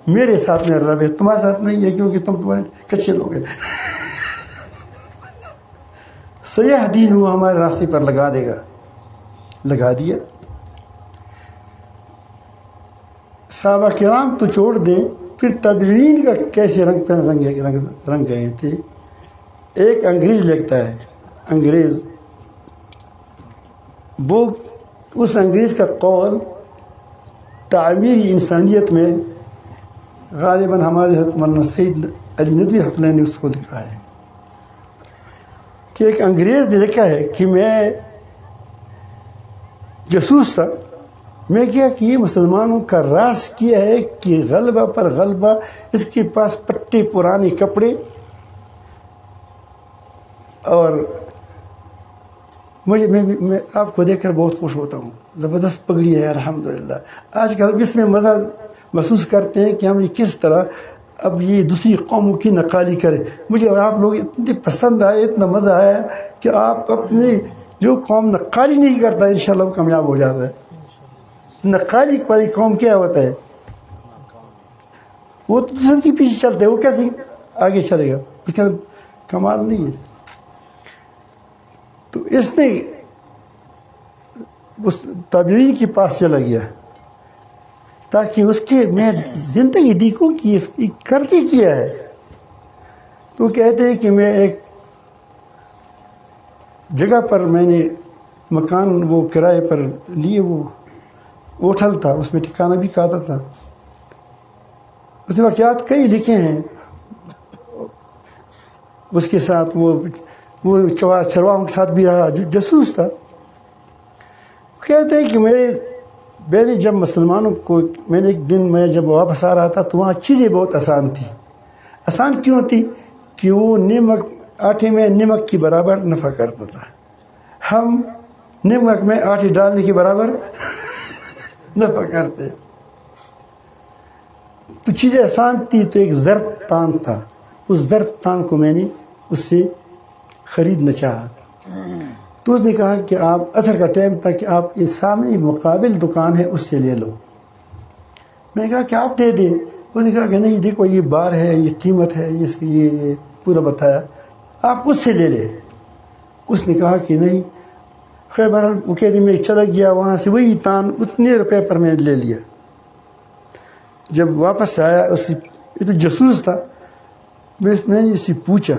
میرے ساتھ میرا رب ہے، تمہارے ساتھ نہیں ہے کیونکہ تم تمہارے کچے لوگ ہیں. سیاح دین وہ ہمارے راستے پر لگا دے گا. لگا دیا. صحابہ کرام تو چھوڑ دیں، پھر تابعین کا کیسے رنگ گئے تھے. ایک انگریز لکھتا ہے، انگریز، وہ اس انگریز کا قول تعمیری انسانیت میں غالباً ہمارے حضرت مولانا سید علی ندوی رحمۃ اللہ نے اس کو لکھا ہے کہ ایک انگریز نے لکھا ہے کہ میں جاسوس تھا. میں کیا کہ یہ مسلمانوں کا راز کیا ہے کہ غلبہ پر غلبہ، اس کے پاس پٹے پرانے کپڑے، اور میں آپ کو دیکھ کر بہت خوش ہوتا ہوں. زبردست پگڑی ہے الحمدللہ. آج کل اس میں مزہ محسوس کرتے ہیں کہ ہم یہ کس طرح اب یہ دوسری قوموں کی نقالی کریں. مجھے آپ لوگ اتنے پسند آئے، اتنا مزہ آیا کہ آپ اپنی جو قوم نقالی نہیں کرتا انشاءاللہ وہ کامیاب ہو جاتا ہے. نقالی والی قوم کیا ہوتا ہے؟ وہ تو دوسرے کے پیچھے چلتے ہے، وہ کیسے آگے چلے گا؟ اس کا کمال نہیں ہے. تو اس نے اس تابعین کے پاس چلا گیا تاکہ اس کے میں زندگی دیکھوں کہ اس کی کرتے کیا ہے. تو کہتے ہیں کہ میں ایک جگہ پر میں نے مکان وہ کرائے پر لیے، وہ ہوٹل تھا، اس میں ٹھکانہ بھی کھاتا تھا. اس نے واقعات کئی لکھے ہیں. اس کے ساتھ وہ چرواہوں کے ساتھ بھی رہا، جو جاسوس تھا. کہتے ہیں کہ میں نے جب مسلمانوں کو میں نے ایک دن میں جب واپس آ رہا تھا تو وہاں چیزیں بہت آسان تھی. آسان کیوں تھی؟ کہ وہ نمک، آٹے میں نمک کی برابر نفع کرتا تھا. ہم نمک میں آٹے ڈالنے کے برابر نفع کرتے. تو چیزیں آسان تھی. تو ایک زرد تان تھا، اس زرد تان کو میں نے اس سے خریدنا چاہا. تو اس نے کہا کہ آپ، عصر کا ٹائم تھا، کہ آپ کے سامنے مقابل دکان ہے اس سے لے لو. میں نے کہا کہ آپ دے دیں. اس نے کہا کہ نہیں، دیکھو یہ بار ہے، یہ قیمت ہے، اس کی یہ پورا بتایا، آپ اس سے لے لیں. اس نے کہا کہ نہیں. خیر بہرحال وہ کہہ دی، میں چلا گیا وہاں سے وہی تان اتنے روپے پر میں لے لیا. جب واپس آیا، یہ تو جاسوس تھا، میں نے اس سے پوچھا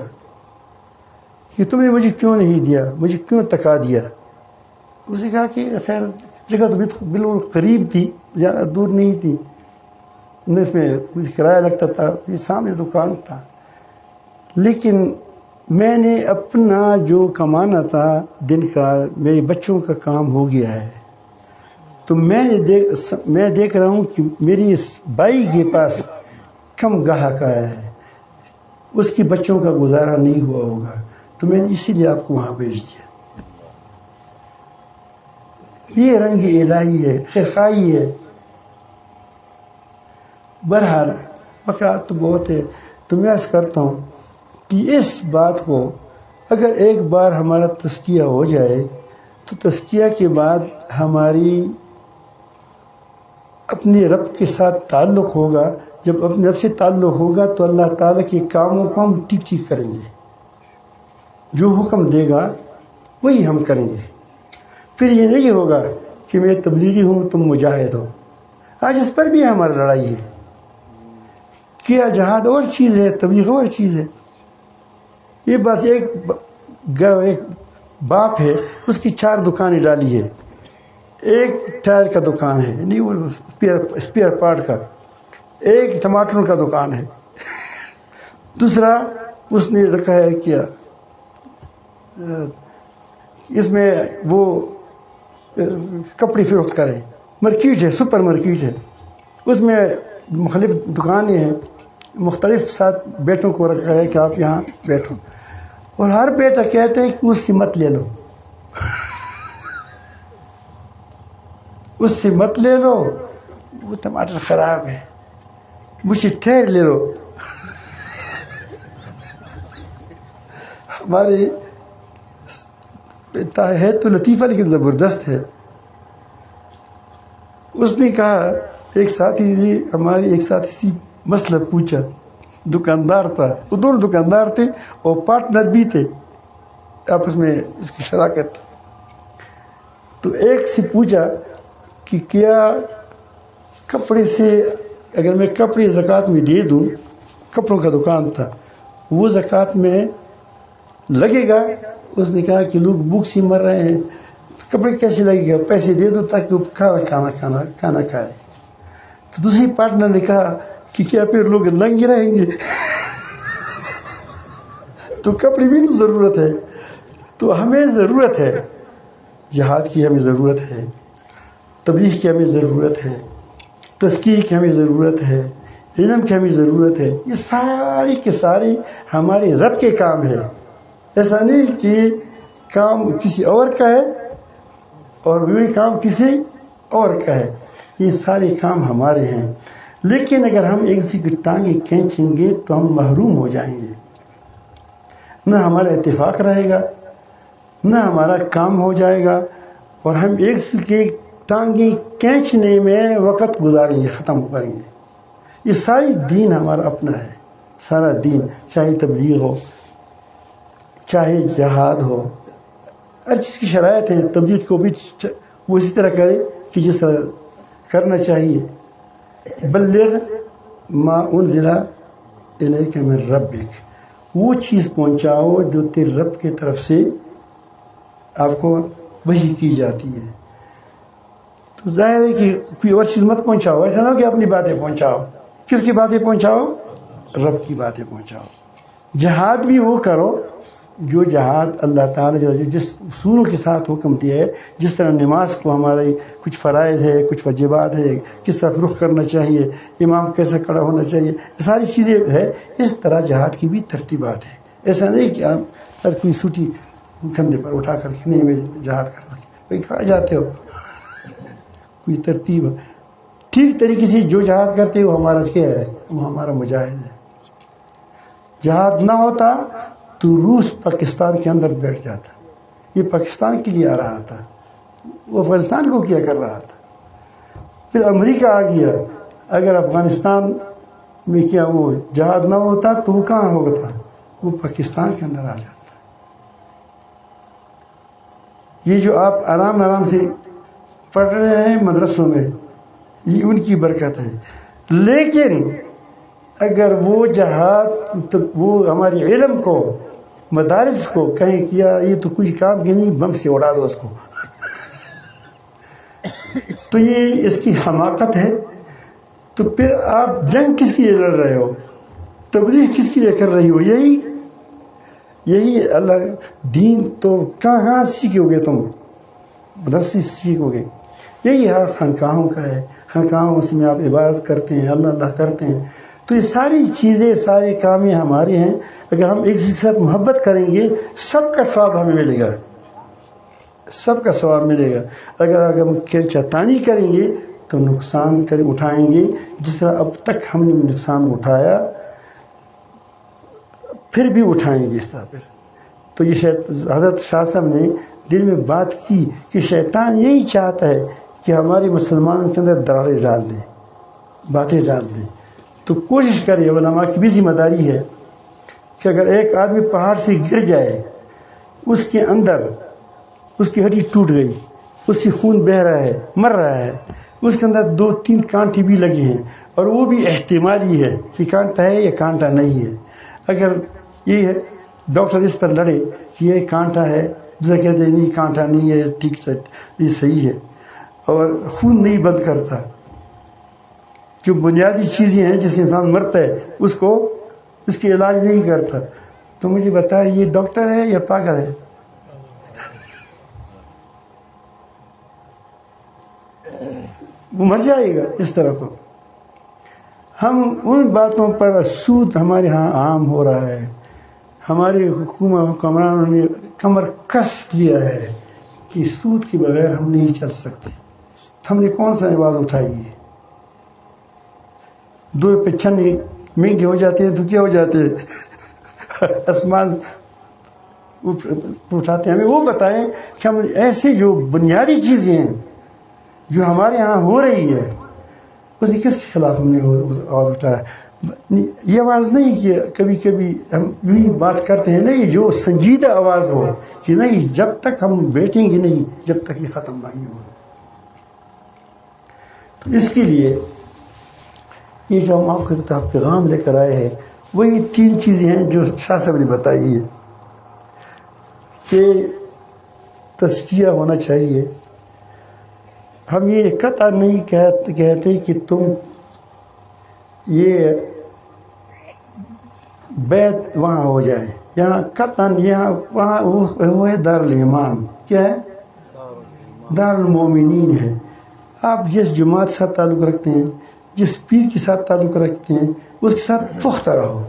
کہ تم نے مجھے کیوں نہیں دیا، مجھے کیوں تکا دیا. اس نے کہا کہ خیر جگہ تو بالکل قریب تھی، زیادہ دور نہیں تھی، اس میں مجھے کرایہ لگتا تھا، یہ سامنے دکان تھا، لیکن میں نے اپنا جو کمانا تھا دن کا، میرے بچوں کا کام ہو گیا ہے. تو میں دیکھ رہا ہوں کہ میری اس بھائی کے پاس کم گاہک آیا ہے، اس کی بچوں کا گزارا نہیں ہوا ہوگا، تو میں نے اسی لیے آپ کو وہاں بھیج دیا. یہ رنگ الہی ہے، خیرخواہی ہے. بہرحال واقعات تو بہت ہے. تو میں عرض کرتا ہوں کہ اس بات کو اگر ایک بار ہمارا تزکیہ ہو جائے تو تزکیہ کے بعد ہماری اپنے رب کے ساتھ تعلق ہوگا. جب اپنے رب سے تعلق ہوگا تو اللہ تعالیٰ کے کاموں کو ہم ٹھیک ٹھیک کریں گے. جو حکم دے گا وہی ہم کریں گے. پھر یہ نہیں ہوگا کہ میں تبلیغی ہوں تم مجاہد ہو. آج اس پر بھی ہماری لڑائی ہے. کیا جہاد اور چیز ہے، تبلیغ اور چیز ہے. یہ بس ایک باپ ہے، اس کی 4 دکانیں ڈالی ہے. ایک ٹائر کا دکان ہے، نہیں وہ اسپیئر پارٹ کا. ایک ٹماٹر کا دکان ہے. دوسرا اس نے رکھا ہے کیا اس میں وہ کپڑے فروخت کرے. مارکیٹ ہے، سپر مارکیٹ ہے. اس میں مختلف دکانیں ہیں. مختلف ساتھ بیٹوں کو رکھا ہے کہ آپ یہاں بیٹھو. اور ہر بیٹا کہتے ہیں کہ اس سے مت لے لو، اس سے مت لے لو، وہ ٹماٹر خراب ہے، مجھ سے ٹھہر لے لو. ہماری ہے تو لطیفہ لیکن زبردست ہے. اس نے کہا ایک ساتھی نے ہماری ایک ساتھی سے مسئلہ پوچھا. دکاندار تھا، وہ دونوں دکاندار تھے اور پارٹنر بھی تھے، آپس میں اس کی شراکت. تو ایک سے پوچھا کہ کیا کپڑے سے اگر میں کپڑے زکوٰۃ میں دے دوں، کپڑوں کا دکان تھا، وہ زکوٰۃ میں لگے گا؟ اس نے کہا کہ لوگ بھوک سے مر رہے ہیں، کپڑے کیسے لگے گا؟ پیسے دے دو تاکہ وہ کھانا کھائے. تو دوسری پارٹنر نے کہا کہ کیا پھر لوگ ننگے رہیں گے؟ تو کپڑے بھی تو ضرورت ہے. تو ہمیں ضرورت ہے جہاد کی، ہمیں ضرورت ہے تبلیغ کی، ہمیں ضرورت ہے تزکیہ کی، ہمیں ضرورت ہے علم کی، ہمیں ضرورت ہے. یہ ساری کے سارے ہمارے رب کے کام ہے. ایسا نہیں کہ کام کسی اور کا ہے اور وہ کام کسی اور کا ہے. یہ سارے کام ہمارے ہیں. لیکن اگر ہم ایک دوسرے کی ٹانگیں کھینچیں گے تو ہم محروم ہو جائیں گے. نہ ہمارا اتفاق رہے گا، نہ ہمارا کام ہو جائے گا، اور ہم ایک دوسرے کی ٹانگیں کھینچنے میں وقت گزاریں گے، ختم کریں گے. یہ ساری دین ہمارا اپنا ہے. سارا دین، چاہے تبلیغ ہو، چاہے جہاد ہو، ہر چیز کی شرائط ہے. تبلیغ کو بھی وہ اسی طرح کرے کہ جس طرح کرنا چاہیے. بلغ ما انزل الیک من ربک، وہ چیز پہنچاؤ جو تیرے رب کی طرف سے آپ کو وحی کی جاتی ہے. تو ظاہر ہے کہ کوئی اور چیز مت پہنچاؤ. ایسا نہ ہو کہ اپنی باتیں پہنچاؤ. کس کی باتیں پہنچاؤ؟ رب کی باتیں پہنچاؤ. جہاد بھی وہ کرو جو جہاد اللہ تعالیٰ جس اصولوں کے ساتھ حکم دیا ہے. جس طرح نماز کو ہمارے کچھ فرائض ہے، کچھ واجبات ہے، کس طرح رخ کرنا چاہیے، امام کیسے کھڑا ہونا چاہیے، یہ ساری چیزیں ہے. اس طرح جہاد کی بھی ترتیبات ہے. ایسا نہیں کہ آپ ہر کوئی سوٹی کندھے پر اٹھا کر نہیں میں جہاد کرنا، بھائی کہاں جاتے ہو؟ کوئی ترتیب ٹھیک طریقے سے جو جہاد کرتے وہ ہمارا کیا ہے؟ وہ ہمارا مجاہد ہے. جہاد نہ ہوتا تو روس پاکستان کے اندر بیٹھ جاتا. یہ پاکستان کے لیے آ رہا تھا، وہ افغانستان کو کیا کر رہا تھا. پھر امریکہ آ گیا. اگر افغانستان میں کیا وہ جہاد نہ ہوتا تو وہ کہاں ہوتا؟ وہ پاکستان کے اندر آ جاتا. یہ جو آپ آرام آرام سے پڑھ رہے ہیں مدرسوں میں، یہ ان کی برکت ہے. لیکن اگر وہ جہاد وہ ہمارے علم کو، مدارس کو کہیں کیا یہ تو کچھ کام کی نہیں، بم سے اڑا دو اس کو، تو یہ اس کی حماقت ہے. تو پھر آپ جنگ کس کے لیے لڑ رہے ہو؟ تبلیغ کس کے لیے کر رہی ہو؟ یہی اللہ دین تو کہاں سیکھو گے تم؟ مدرسے سیکھو گے. یہی ہر خانقاہوں کا ہے. خانقاہوں سے میں آپ عبادت کرتے ہیں، اللہ کرتے ہیں. تو یہ ساری چیزیں، سارے کام ہمارے ہیں. اگر ہم ایک دوسرے کے ساتھ محبت کریں گے سب کا ثواب ہمیں ملے گا، سب کا ثواب ملے گا. اگر ہم چتانی کریں گے تو نقصان اٹھائیں گے جس طرح اب تک ہم نے نقصان اٹھایا، پھر بھی اٹھائیں گے اس طرح پھر. تو یہ حضرت شاہ صاحب نے دل میں بات کی کہ شیطان یہی چاہتا ہے کہ ہمارے مسلمانوں کے اندر دراریں ڈال دیں، باتیں ڈال دیں. تو کوشش کرے، علماء کی بھی ذمہ داری ہے کہ اگر ایک آدمی پہاڑ سے گر جائے، اس کے اندر اس کی ہڈی ٹوٹ گئی، اس کی خون بہہ رہا ہے، مر رہا ہے، اس کے اندر 2-3 کانٹے بھی لگے ہیں اور وہ بھی احتمالی ہے کہ کانٹا ہے یا کانٹا نہیں ہے. اگر یہ ڈاکٹر اس پر لڑے کہ یہ کانٹا ہے، دوسرا کہتے ہیں نہیں کانٹا نہیں ہے، ٹھیک یہ صحیح ہے، اور خون نہیں بند کرتا، جو بنیادی چیزیں ہیں جس سے انسان مرتا ہے اس کی علاج نہیں کرتا، تو مجھے بتائیں یہ ڈاکٹر ہے یا پاگل ہے؟ وہ مر جائے گا اس طرح. تو ہم ان باتوں پر سود ہمارے ہاں عام ہو رہا ہے. ہمارے حکمرانوں نے کمر کس لیا ہے کہ سود کے بغیر ہم نہیں چل سکتے. ہم نے کون سا آواز اٹھائی ہے؟ 2 روپے چھنے مہنگے ہو جاتے ہیں تو کیا ہو جاتے ہیں؟ آسمان اٹھاتے ہیں. ہمیں وہ بتائیں کہ ہم ایسی جو بنیادی چیزیں ہیں جو ہمارے ہاں ہو رہی ہے اس کی کس کے خلاف ہم نے آواز اٹھایا. یہ آواز نہیں کہ کبھی کبھی ہم یوں ہی بات کرتے ہیں، نہیں، جو سنجیدہ آواز ہو کہ نہیں جب تک ہم بیٹھیں گے نہیں جب تک یہ ختم نہیں ہو. تو اس کے لیے یہ جو ہم آپ کے پیغام لے کر آئے ہیں وہی 3 چیزیں ہیں جو شاہ صاحب نے بتائی ہے کہ تزکیہ ہونا چاہیے. ہم یہ قطع نہیں کہتے کہ تم یہ بیت وہاں ہو جائے، یہاں قطع یہاں وہاں وہ ہے دارالایمان. کیا ہے؟ دارالمومنین ہے. آپ جس جماعت کے ساتھ تعلق رکھتے ہیں، جس پیر کے ساتھ تعلق رکھتے ہیں، اس کے ساتھ پختہ رہو،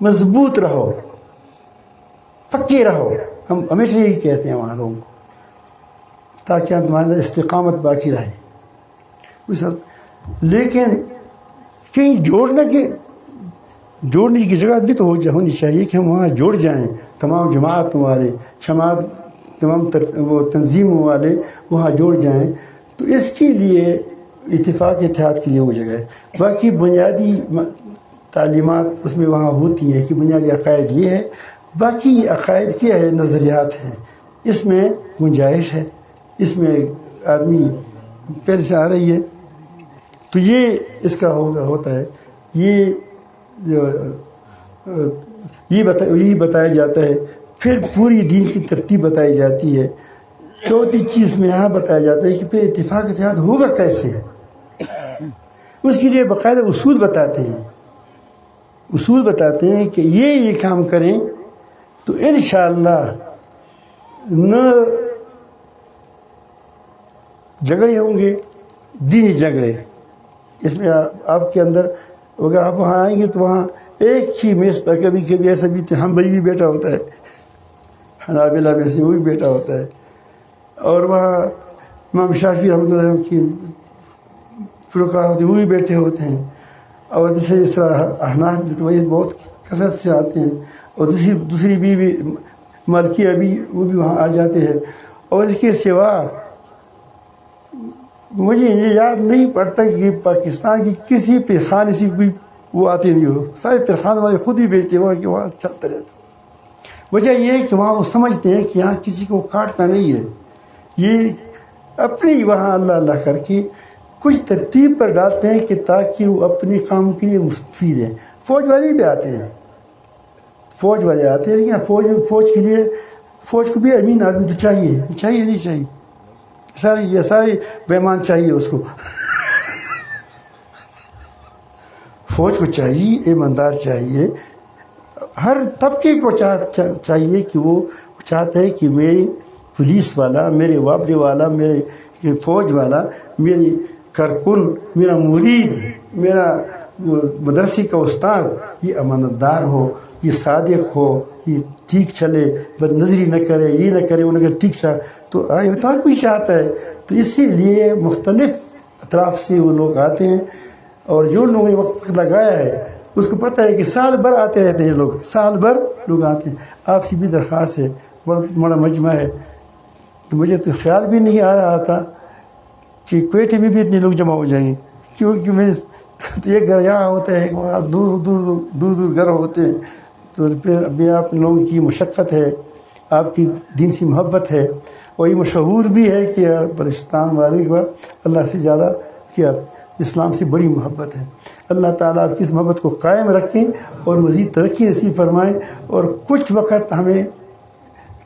مضبوط رہو، پکے رہو. ہم ہمیشہ یہی کہتے ہیں وہاں لوگوں کو تاکہ تمہارا استقامت باقی رہے. لیکن کہیں جوڑنے کی جگہ بھی تو ہونی چاہیے کہ ہم وہاں جوڑ جائیں. تمام جماعتوں والے، تمام تنظیموں والے وہاں جوڑ جائیں. تو اس کے لیے اتفاق اتحاد کے لیے وہ جگہ ہے. باقی بنیادی تعلیمات اس میں وہاں ہوتی ہیں کہ بنیادی عقائد یہ ہے، باقی عقائد کیا ہے، نظریات ہیں، اس میں گنجائش ہے، اس میں آدمی پہلے سے آ رہی ہے. تو یہ اس کا ہوتا ہے. یہ بتایا جاتا ہے. پھر پوری دین کی ترتیب بتائی جاتی ہے. چوتھی چیز میں یہاں بتایا جاتا ہے کہ پھر اتفاق اتحاد ہوگا کیسے. اس کے لیے باقاعدہ اصول بتاتے ہیں کہ یہ کام کریں تو انشاءاللہ نہ جھگڑے ہوں گے، دینی جھگڑے. اس میں آپ کے اندر اگر آپ وہاں آئیں گے تو وہاں ایک ہی میز پر کبھی کبھی ایسا بھی حنبلی بھی بیٹھا ہوتا ہے، حنابلہ میں سے وہ بھی بیٹھا ہوتا ہے، اور وہاں امام شافعی رحمۃ اللہ کی فقہاء ہوتے ہیں وہ بھی بیٹھے ہوتے ہیں، اور جیسے اس طرح احناف تو وہی بہت کثرت سے آتے ہیں، اور دوسری بھی مالکیہ بھی وہ بھی وہاں آ جاتے ہیں. اور اس کے سوا مجھے یہ یاد نہیں پڑتا کہ پاکستان کی کسی پرخانے سے کوئی وہ آتے نہیں ہو. سارے پرخان والے خود ہی بیچتے وہاں کہ وہاں چلتا رہتا. وجہ یہ ہے کہ وہاں وہ سمجھتے ہیں کہ یہاں کسی کو کاٹنا نہیں ہے. یہ اپنی وہاں اللہ اللہ کر کے کچھ ترتیب پر ڈالتے ہیں کہ تاکہ وہ اپنے کام کے لیے مستفید ہیں. فوج والے بھی آتے ہیں، لیکن فوج کے لیے فوج کو بھی امین آدمی تو چاہیے نہیں چاہیے. سارے بیمان چاہیے اس کو. فوج کو چاہیے، ایماندار چاہیے، ہر طبقے کو چاہیے کہ وہ چاہتے ہیں کہ میری پولیس والا، میرے وابڈے والا، میرے فوج والا، میری کارکن، میرا مرید، میرا مدرسے کا استاد یہ امانت دار ہو، یہ صادق ہو، یہ ٹھیک چلے، بد نظری نہ کرے، یہ نہ کرے وہ نہ کرے، ٹھیک چاہ تو ہر کوئی چاہتا ہے. تو اسی لیے مختلف اطراف سے وہ لوگ آتے ہیں، اور جو لوگوں نے وقت لگایا ہے اس کو پتہ ہے کہ سال بھر آتے رہتے ہیں، لوگ سال بھر لوگ آتے ہیں۔ آپ سے بھی درخواست ہے، بڑا مجمع ہے، تو مجھے تو خیال بھی نہیں آ رہا تھا کہ کوئٹے میں بھی اتنے لوگ جمع ہو جائیں گے، کیونکہ میں ایک گھر یہاں ہوتا ہے، وہاں دور دور دور دور گھر ہوتے ہیں، تو پھر ابھی آپ لوگوں کی مشقت ہے، آپ کی دین سے محبت ہے، اور یہ مشہور بھی ہے کہ بلوچستان والے کو اللہ سے زیادہ کیا اسلام سے بڑی محبت ہے۔ اللہ تعالیٰ آپ کی اس محبت کو قائم رکھیں اور مزید ترقی نصیب فرمائیں، اور کچھ وقت ہمیں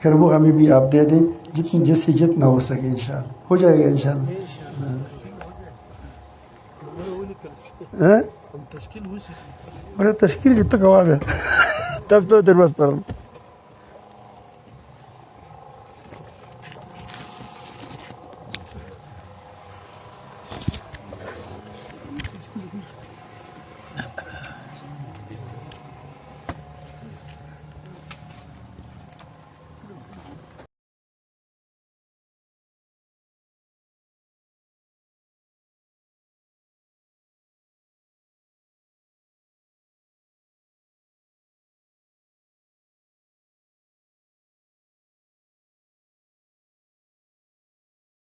پھر وہ ہمیں بھی آپ دے دیں جس سے جتنا ہو سکے، انشاءاللہ ہو جائے گا انشاءاللہ۔ تشکیل تشکیل بھی تو کباب ہے تب تو در بس پر